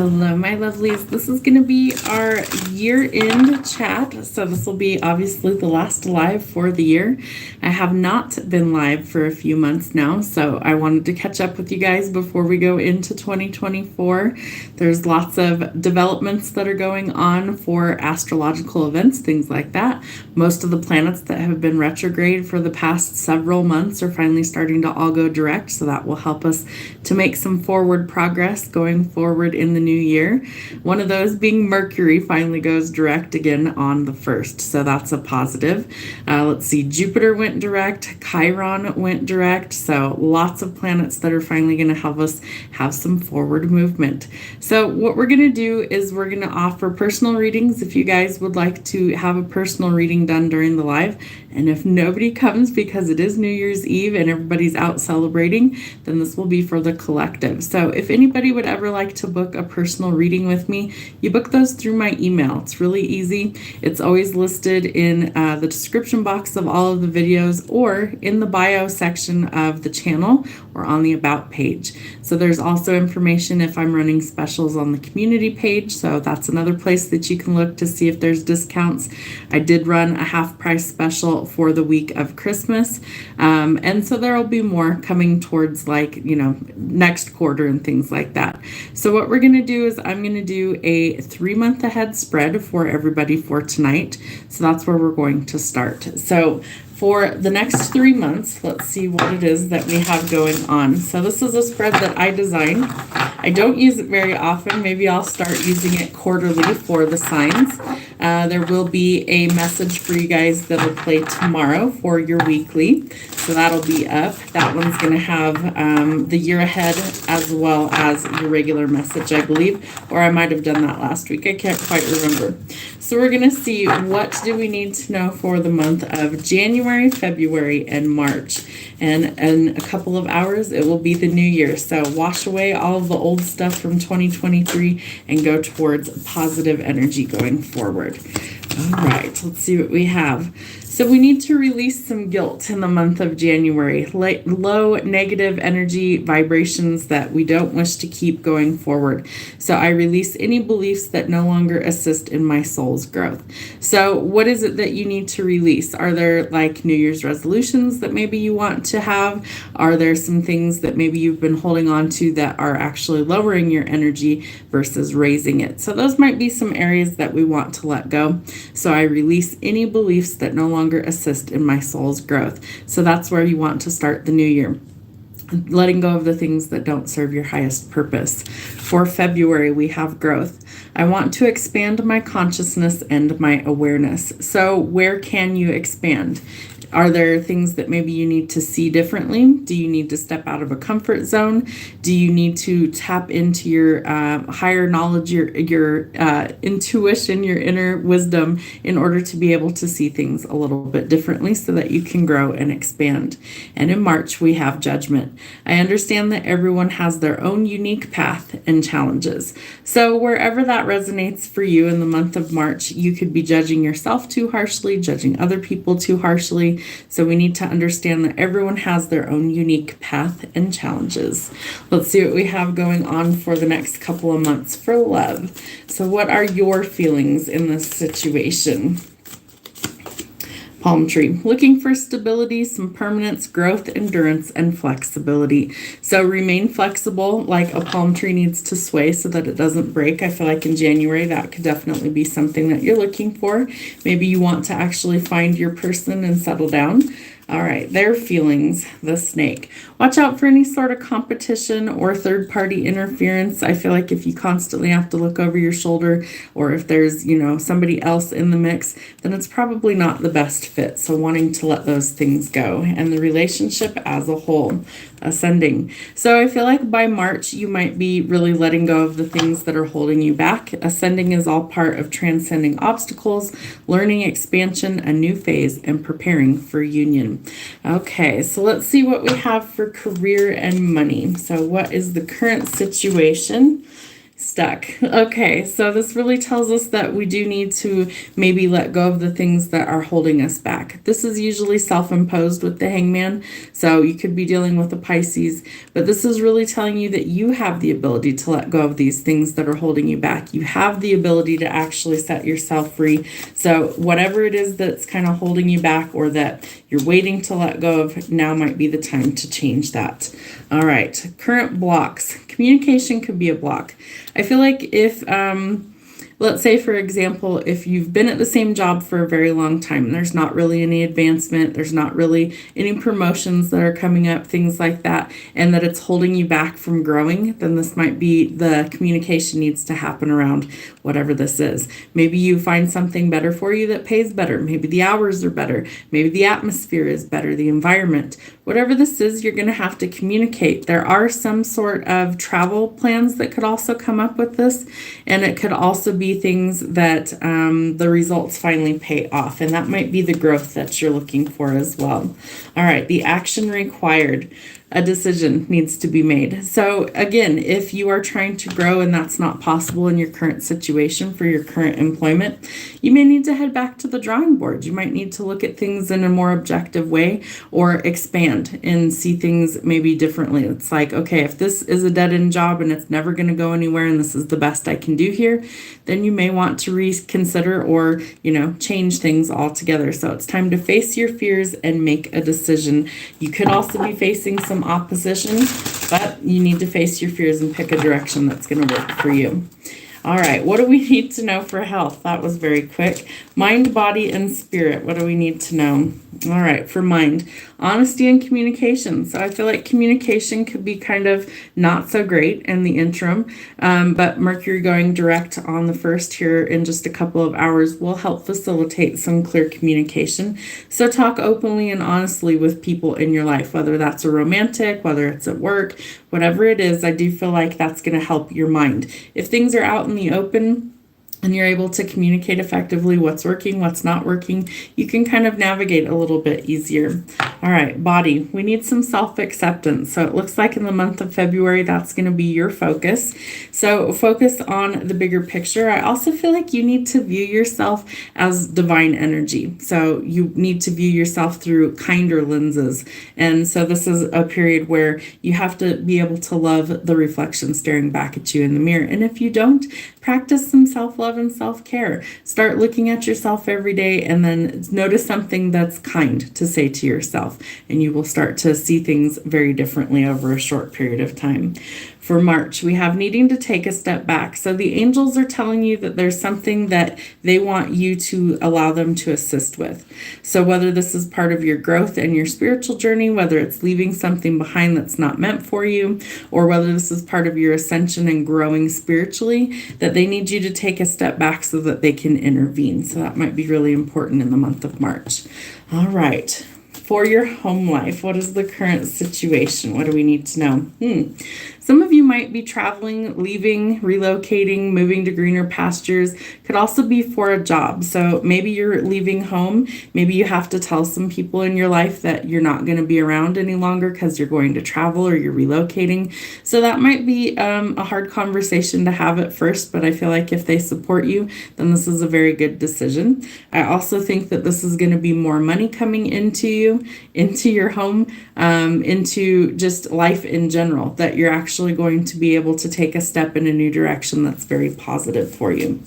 Hello, my lovelies. This is going to be our year-end chat. So this will be obviously the last live for the year. I have not been live for a few months now, so I wanted to catch up with you guys before we go into 2024. There's lots of developments that are going on for astrological events, things like that. Most of the planets that have been retrograde for the past several months are finally starting to all go direct, so that will help us to make some forward progress going forward in the new year. One of those being Mercury finally goes direct again on the 1st, so that's a positive. Let's see, Jupiter went direct, Chiron went direct, so lots of planets that are finally going to help us have some forward movement. So what we're going to do is we're going to offer personal readings if you guys would like to have a personal reading done during the live. And if nobody comes because it is New Year's Eve and everybody's out celebrating, then this will be for the collective. So if anybody would ever like to book a personal reading with me, you book those through my email. It's really easy. It's always listed in the description box of all of the videos or in the bio section of the channel or on the About page. So there's also information if I'm running specials on the community page. So that's another place that you can look to see if there's discounts. I did run a half price special for the week of Christmas. And so there will be more coming towards next quarter and things like that. So what we're going to do is I'm going to do a 3-month ahead spread for everybody for tonight. So that's where we're going to start. So for the next 3 months, let's see what it is that we have going on. So this is a spread that I designed. I don't use it very often. Maybe I'll start using it quarterly for the signs. There will be a message for you guys that'll play tomorrow for your weekly. So that'll be up. That one's going to have the year ahead as well as your regular message, I believe. Or I might have done that last week. I can't quite remember. So we're going to see what do we need to know for the month of January, February, and March. And in a couple of hours, it will be the new year. So wash away all of the old stuff from 2023 and go towards positive energy going forward. All right, let's see what we have. So we need to release some guilt in the month of January, low negative energy vibrations that we don't wish to keep going forward. So I release any beliefs that no longer assist in my soul's growth. So what is it that you need to release? Are there like New Year's resolutions that maybe you want to have? Are there some things that maybe you've been holding on to that are actually lowering your energy versus raising it? So those might be some areas that we want to let go. So I release any beliefs that no longer assist in my soul's growth. So that's where you want to start the new year. Letting go of the things that don't serve your highest purpose. For February, we have growth. I want to expand my consciousness and my awareness. So where can you expand? Are there things that maybe you need to see differently? Do you need to step out of a comfort zone? Do you need to tap into your higher knowledge, your intuition, your inner wisdom in order to be able to see things a little bit differently so that you can grow and expand? And in March, we have judgment. I understand that everyone has their own unique path and challenges. So wherever that resonates for you in the month of March, you could be judging yourself too harshly, judging other people too harshly. So we need to understand that everyone has their own unique path and challenges. Let's see what we have going on for the next couple of months for love. So what are your feelings in this situation? Palm tree, looking for stability, some permanence, growth, endurance, and flexibility. So remain flexible, like a palm tree needs to sway so that it doesn't break. I feel like in January, that could definitely be something that you're looking for. Maybe you want to actually find your person and settle down. All right, their feelings, the snake. Watch out for any sort of competition or third-party interference. I feel like if you constantly have to look over your shoulder or if there's, somebody else in the mix, then it's probably not the best fit. So wanting to let those things go. And the relationship as a whole, ascending. So I feel like by March, you might be really letting go of the things that are holding you back. Ascending is all part of transcending obstacles, learning expansion, a new phase, and preparing for union. Okay, so let's see what we have for career and money. So what is the current situation? Stuck. Okay, so this really tells us that we do need to maybe let go of the things that are holding us back. This is usually self-imposed with the Hangman, so you could be dealing with a Pisces, but this is really telling you that you have the ability to let go of these things that are holding you back. You have the ability to actually set yourself free. So whatever it is that's kind of holding you back or that you're waiting to let go of, now might be the time to change that. All right, current blocks. Communication could be a block. I feel like if, let's say, for example, if you've been at the same job for a very long time and there's not really any advancement, there's not really any promotions that are coming up, things like that, and that it's holding you back from growing, then this might be the communication needs to happen around whatever this is. Maybe you find something better for you that pays better. Maybe the hours are better. Maybe the atmosphere is better, the environment. Whatever this is, you're going to have to communicate. There are some sort of travel plans that could also come up with this, and it could also be things that the results finally pay off, and that might be the growth that you're looking for as well. All right, the action required. A decision needs to be made. So again, if you are trying to grow and that's not possible in your current situation for your current employment, you may need to head back to the drawing board. You might need to look at things in a more objective way or expand and see things maybe differently. It's like, okay, if this is a dead-end job and it's never going to go anywhere and this is the best I can do here, then you may want to reconsider or, change things altogether. So it's time to face your fears and make a decision. You could also be facing some opposition, but you need to face your fears and pick a direction that's going to work for you. All right, what do we need to know for health? That was very quick. Mind, body, and spirit. What do we need to know? All right, for mind, honesty and communication. So I feel like communication could be kind of not so great in the interim, but Mercury going direct on the 1st here in just a couple of hours will help facilitate some clear communication. So talk openly and honestly with people in your life, whether that's a romantic, whether it's at work, whatever it is. I do feel like that's going to help your mind. If things are out in the open, and you're able to communicate effectively what's working, what's not working, you can kind of navigate a little bit easier. All right, body. We need some self-acceptance. So it looks like in the month of February, that's going to be your focus. So focus on the bigger picture. I also feel like you need to view yourself as divine energy. So you need to view yourself through kinder lenses. And so this is a period where you have to be able to love the reflection staring back at you in the mirror. And if you don't, practice some self-love and self-care. Start looking at yourself every day and then notice something that's kind to say to yourself, and you will start to see things very differently over a short period of time. For March, we have needing to take a step back. So the angels are telling you that there's something that they want you to allow them to assist with. So whether this is part of your growth and your spiritual journey, whether it's leaving something behind that's not meant for you, or whether this is part of your ascension and growing spiritually, that they need you to take a step back so that they can intervene. So that might be really important in the month of March. All right. For your home life, what is the current situation? What do we need to know? Some of you might be traveling, leaving, relocating, moving to greener pastures. Could also be for a job. So maybe you're leaving home. Maybe you have to tell some people in your life that you're not going to be around any longer because you're going to travel or you're relocating. So that might be a hard conversation to have at first, but I feel like if they support you, then this is a very good decision. I also think that this is going to be more money coming into you, into your home, into just life in general, that you're actually going to be able to take a step in a new direction that's very positive for you.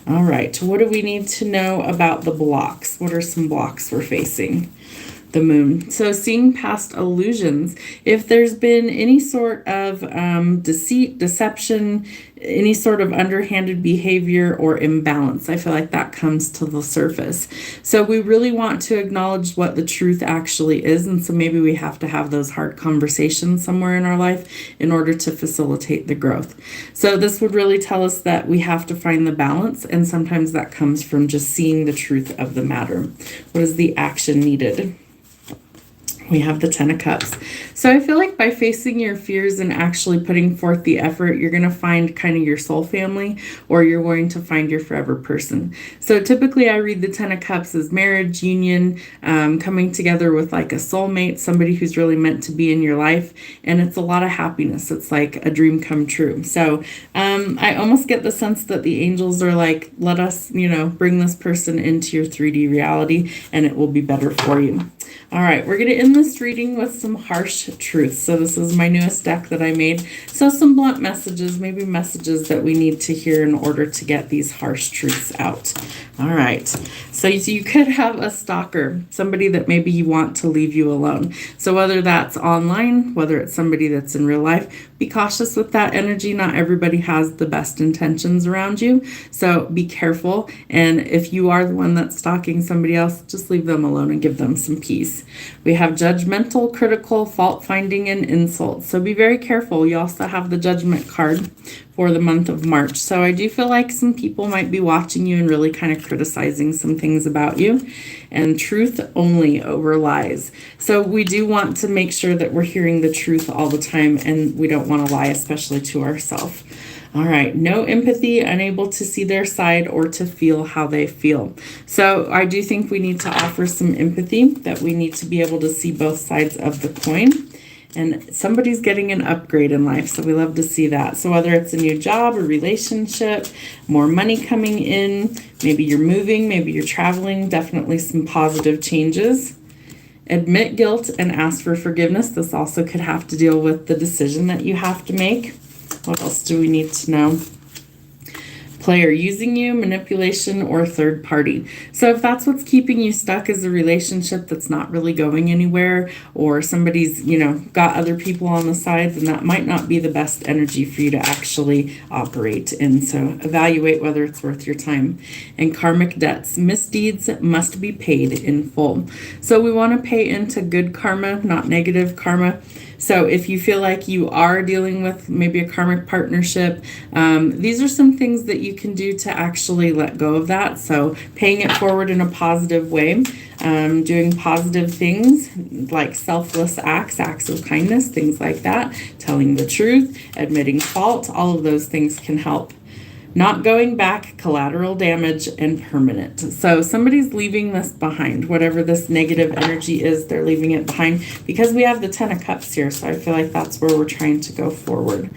All right, what do we need to know about the blocks? What are some blocks we're facing? The moon. So seeing past illusions. If there's been any sort of deceit, deception, any sort of underhanded behavior or imbalance, I feel like that comes to the surface. So we really want to acknowledge what the truth actually is. And so maybe we have to have those hard conversations somewhere in our life in order to facilitate the growth. So this would really tell us that we have to find the balance. And sometimes that comes from just seeing the truth of the matter. What is the action needed? We have the Ten of Cups. So I feel like by facing your fears and actually putting forth the effort, you're going to find kind of your soul family, or you're going to find your forever person. So typically I read the Ten of Cups as marriage, union, coming together with like a soulmate, somebody who's really meant to be in your life. And it's a lot of happiness. It's like a dream come true. So I almost get the sense that the angels are like, let us, bring this person into your 3D reality and it will be better for you. All right, we're going to end this reading with some harsh truths. So this is my newest deck that I made. So some blunt messages, maybe messages that we need to hear in order to get these harsh truths out. All right, so you could have a stalker, somebody that maybe you want to leave you alone. So whether that's online, whether it's somebody that's in real life, be cautious with that energy. Not everybody has the best intentions around you. So be careful. And if you are the one that's stalking somebody else, just leave them alone and give them some peace. We have judgmental, critical, fault-finding, and insults. So be very careful. You also have the Judgment card for the month of March. So I do feel like some people might be watching you and really kind of criticizing some things about you. And truth only over lies. So we do want to make sure that we're hearing the truth all the time, and we don't want to lie, especially to ourselves. All right, no empathy, unable to see their side or to feel how they feel. So I do think we need to offer some empathy, that we need to be able to see both sides of the coin. And somebody's getting an upgrade in life, so we love to see that. So whether it's a new job, a relationship, more money coming in, maybe you're moving, maybe you're traveling, definitely some positive changes. Admit guilt and ask for forgiveness. This also could have to deal with the decision that you have to make. What else do we need to know? Player using you, manipulation, or third party. So if that's what's keeping you stuck, is a relationship that's not really going anywhere, or somebody's, got other people on the side, then that might not be the best energy for you to actually operate in. So evaluate whether it's worth your time. And karmic debts. Misdeeds must be paid in full. So we want to pay into good karma, not negative karma. So if you feel like you are dealing with maybe a karmic partnership, these are some things that you can do to actually let go of that. So paying it forward in a positive way, doing positive things like selfless acts of kindness, things like that, telling the truth, admitting fault, all of those things can help. Not going back, collateral damage, and permanent. So somebody's leaving this behind. Whatever this negative energy is, they're leaving it behind, because we have the Ten of Cups here. So I feel like that's where we're trying to go forward.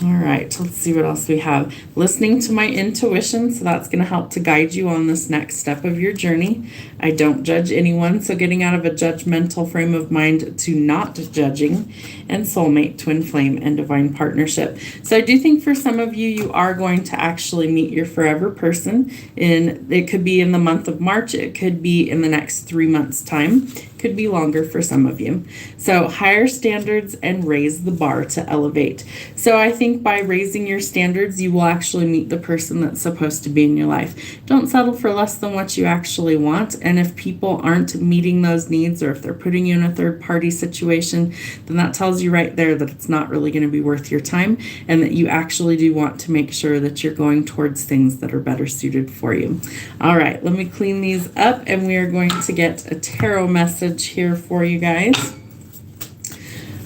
All right, let's see what else we have. Listening to my intuition, so that's going to help to guide you on this next step of your journey. I don't judge anyone, so getting out of a judgmental frame of mind to not judging. And soulmate, twin flame, and divine partnership. So I do think for some of you, you are going to actually meet your forever person. It could be in the month of March. It could be in the next 3 months' time. Could be longer for some of you. So higher standards and raise the bar to elevate. So I think by raising your standards, you will actually meet the person that's supposed to be in your life. Don't settle for less than what you actually want. And if people aren't meeting those needs, or if they're putting you in a third party situation, then that tells you right there that it's not really going to be worth your time, and that you actually do want to make sure that you're going towards things that are better suited for you. All right, let me clean these up, and we are going to get a tarot message here for you guys.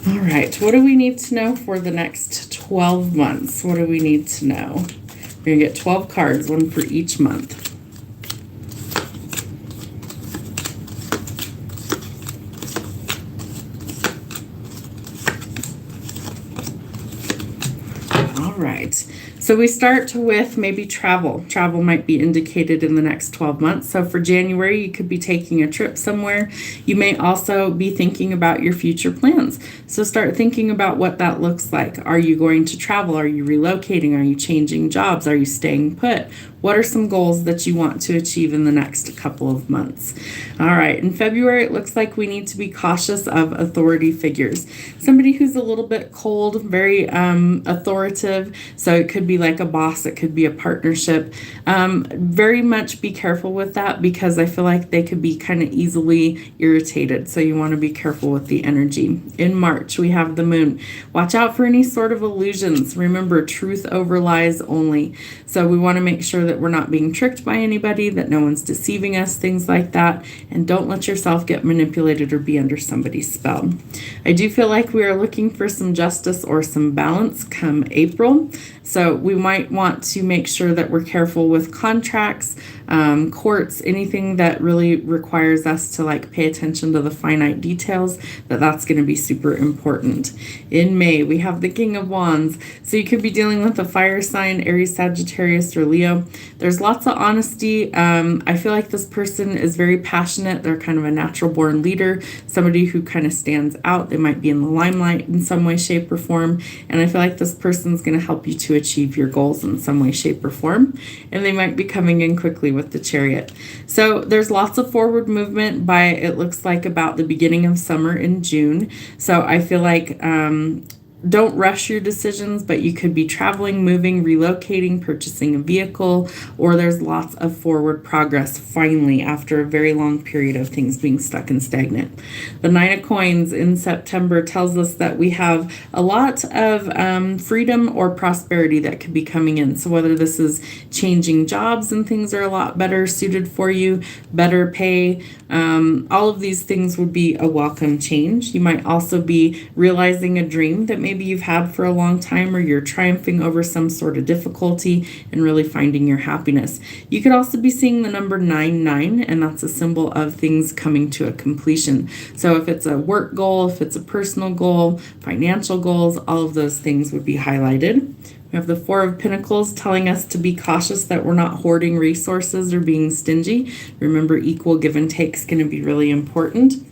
All right, what do we need to know for the next 12 months? What do we need to know? We're going to get 12 cards, one for each month. Right. So we start with maybe travel. Travel might be indicated in the next 12 months. So for January, you could be taking a trip somewhere. You may also be thinking about your future plans. So start thinking about what that looks like. Are you going to travel? Are you relocating? Are you changing jobs? Are you staying put? What are some goals that you want to achieve in the next couple of months? All right, in February, it looks like we need to be cautious of authority figures. Somebody who's a little bit cold, very authoritative. So it could be like a boss, it could be a partnership. Very much be careful with that, because I feel like they could be kind of easily irritated. So you want to be careful with the energy. In March, we have the moon. Watch out for any sort of illusions. Remember, truth over lies only. So we want to make sure that we're not being tricked by anybody, that no one's deceiving us, things like that. And don't let yourself get manipulated or be under somebody's spell. I do feel like we are looking for some justice or some balance come April. So we might want to make sure that we're careful with contracts, courts, anything that really requires us to like pay attention to the finite details, that's going to be super important. In May, we have the King of Wands. So you could be dealing with a fire sign, Aries, Sagittarius, or Leo. There's lots of honesty. I feel like this person is very passionate. They're kind of a natural born leader, somebody who kind of stands out. They might be in the limelight in some way, shape, or form. And I feel like this person's going to help you to achieve your goals in some way, shape, or form. And they might be coming in quickly with the Chariot. So there's lots of forward movement by, it looks like, about the beginning of summer in June. So I feel like don't rush your decisions, but you could be traveling, moving, relocating, purchasing a vehicle, or there's lots of forward progress finally after a very long period of things being stuck and stagnant. The Nine of Coins in September tells us that we have a lot of freedom or prosperity that could be coming in. So whether this is changing jobs and things are a lot better suited for you, better pay, all of these things would be a welcome change. You might also be realizing a dream that maybe you've had for a long time, or you're triumphing over some sort of difficulty and really finding your happiness. You could also be seeing the number 99, and that's a symbol of things coming to a completion. So if it's a work goal, if it's a personal goal, financial goals, all of those things would be highlighted. We have the Four of Pentacles telling us to be cautious that we're not hoarding resources or being stingy. Remember, equal give and take is going to be really important.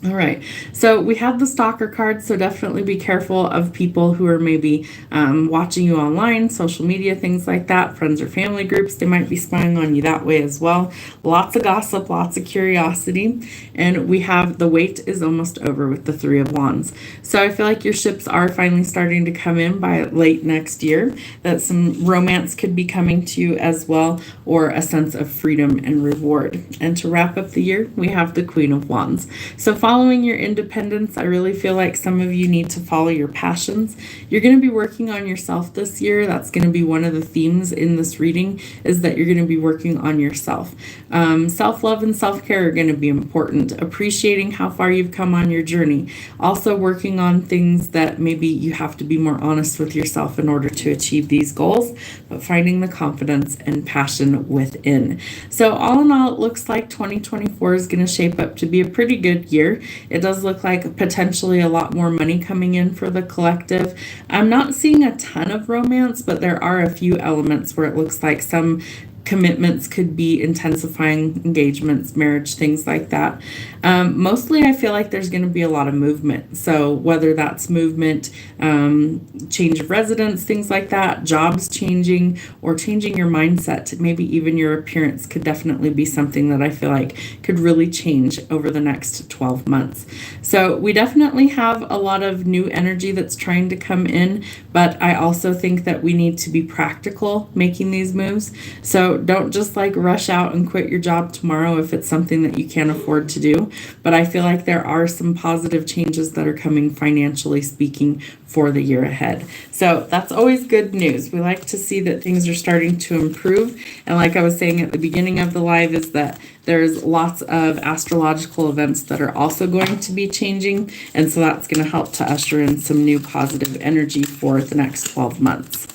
All right, so we have the stalker card, so definitely be careful of people who are maybe watching you online, social media, things like that, friends or family groups. They might be spying on you that way as well. Lots of gossip, lots of curiosity, and we have the wait is almost over with the Three of Wands. So I feel like your ships are finally starting to come in by late next year, that some romance could be coming to you as well, or a sense of freedom and reward. And to wrap up the year, we have the Queen of Wands. So following your independence, I really feel like some of you need to follow your passions. You're going to be working on yourself this year. That's going to be one of the themes in this reading, is that you're going to be working on yourself. Self-love and self-care are going to be important. Appreciating how far you've come on your journey. Also working on things that maybe you have to be more honest with yourself in order to achieve these goals, but finding the confidence and passion within. So all in all, it looks like 2024 is going to shape up to be a pretty good year. It does look like potentially a lot more money coming in for the collective. I'm not seeing a ton of romance, but there are a few elements where it looks like some commitments could be intensifying, engagements, marriage, things like that. Mostly I feel like there's going to be a lot of movement. So whether that's movement, change of residence, things like that, jobs changing, or changing your mindset, maybe even your appearance could definitely be something that I feel like could really change over the next 12 months. So we definitely have a lot of new energy that's trying to come in, but I also think that we need to be practical making these moves. So don't just like rush out and quit your job tomorrow if it's something that you can't afford to do. But I feel like there are some positive changes that are coming financially speaking for the year ahead. So that's always good news. We like to see that things are starting to improve. And like I was saying at the beginning of the live, is that there's lots of astrological events that are also going to be changing. And so that's going to help to usher in some new positive energy for the next 12 months.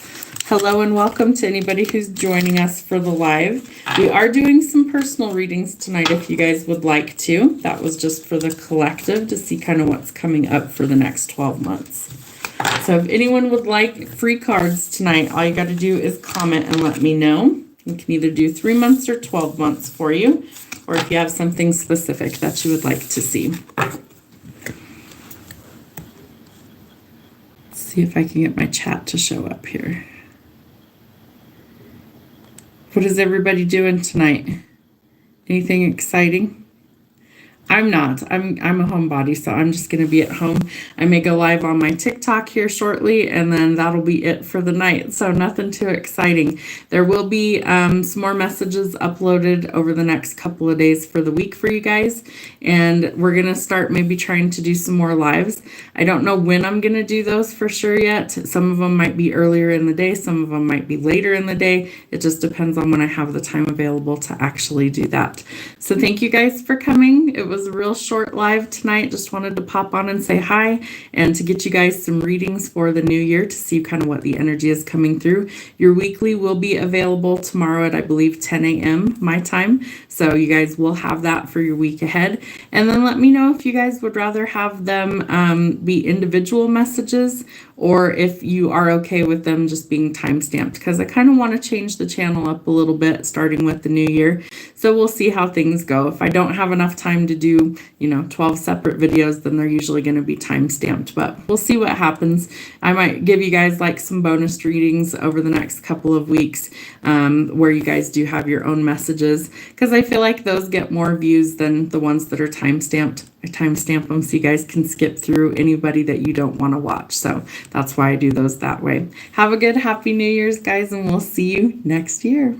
Hello and welcome to anybody who's joining us for the live. We are doing some personal readings tonight if you guys would like to. That was just for the collective to see kind of what's coming up for the next 12 months. So if anyone would like free cards tonight, all you got to do is comment and let me know. We can either do 3 months or 12 months for you, or if you have something specific that you would like to see. Let's see if I can get my chat to show up here. What is everybody doing tonight? Anything exciting? I'm not. I'm a homebody, so I'm just going to be at home. I may go live on my TikTok here shortly, and then that'll be it for the night. So nothing too exciting. There will be some more messages uploaded over the next couple of days for the week for you guys, and we're going to start maybe trying to do some more lives. I don't know when I'm going to do those for sure yet. Some of them might be earlier in the day. Some of them might be later in the day. It just depends on when I have the time available to actually do that. So thank you guys for coming. It was a real short live tonight. Just wanted to pop on and say hi and to get you guys some readings for the new year to see kind of what the energy is coming through. Your weekly will be available tomorrow at, I believe, 10 a.m. my time. So you guys will have that for your week ahead. And then let me know if you guys would rather have them be individual messages or if you are okay with them just being time-stamped, because I kind of want to change the channel up a little bit starting with the new year. So we'll see how things go. If I don't have enough time to do, 12 separate videos, then they're usually going to be time-stamped, but we'll see what happens. I might give you guys like some bonus readings over the next couple of weeks where you guys do have your own messages, because I feel like those get more views than the ones that are time-stamped. I timestamp them so you guys can skip through anybody that you don't want to watch. So that's why I do those that way. Have a good, happy New Year's, guys, and we'll see you next year.